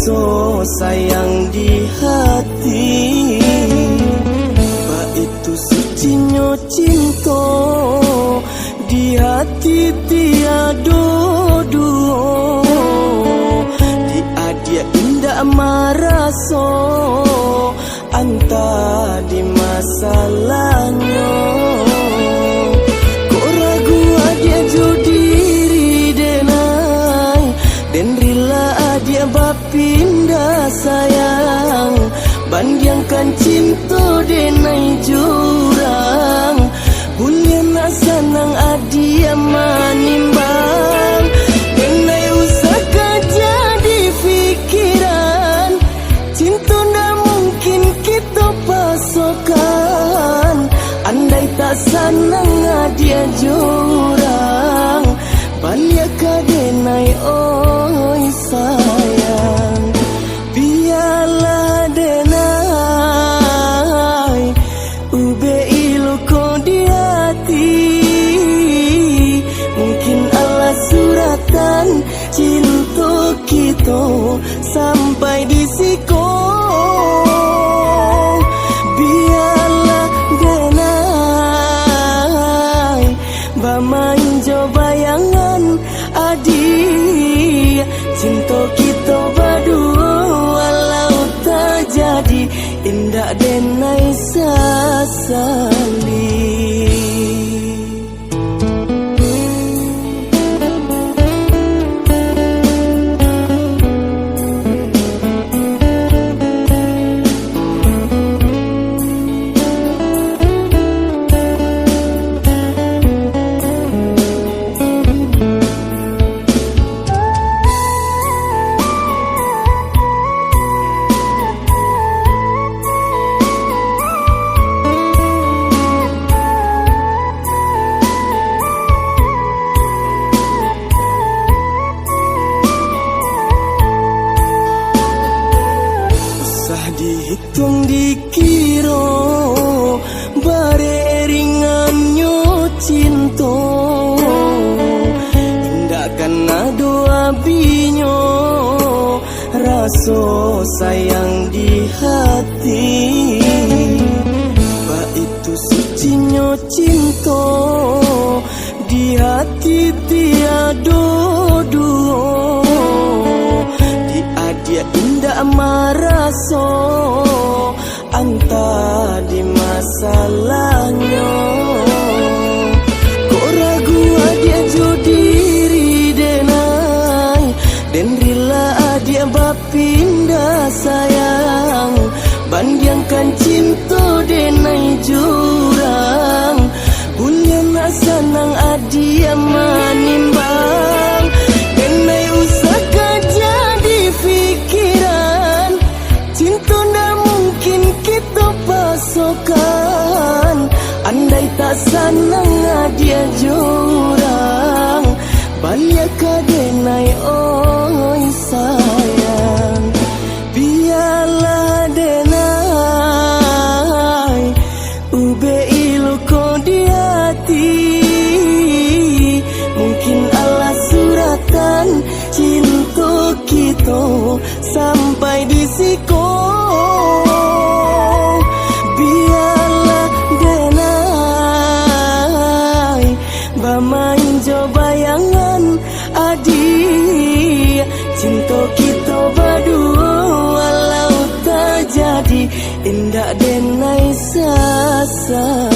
rasa sayang di hati. Ba itu sucinya cinta di hati tiada dua. Dia indah maraso anta di masalahnya. Kok ragu dia judiri denai dan rela dia bapindah sayang. Bandiangkan cinta denai jurang bulian nak sanang adia manimbang. Denai usah jadi fikiran cinta ndak mungkin kita pasokan. Andai tak sanang dia jurang balik kadenai oi sayang. Biarlah denai ube iluko di hati. Mungkin Allah suratan cinta kita sampai di siko. Biarlah denai bamain jo bayangan adi. Cinta kita berdua walau tak jadi indah denai sasali. Dihitung dikira bare ringannya cinta. Indahkan doa binyo rasa sayang di hati. Ba itu sucinya cinta di hati tiada dua. Dia indah maraso anta di masalahnya. Kok ragu dia judiri denai dan rela dia bapindah sayang. Bandiangkan cinta denai jurang bulian nak sanang adia manimbang. Denai usah jadi fikiran cinta ndak mungkin kita pasokan. Andai tak sanang dia jurang balik kadenai oi sayang. Biarlah denai ube iluko di hati. Mungkin Allah suratan cinta kita sampai di siko. Biarlah denai bamain jo bayangan adi. Cinta kita berdua walau tak jadi indah denai sasa.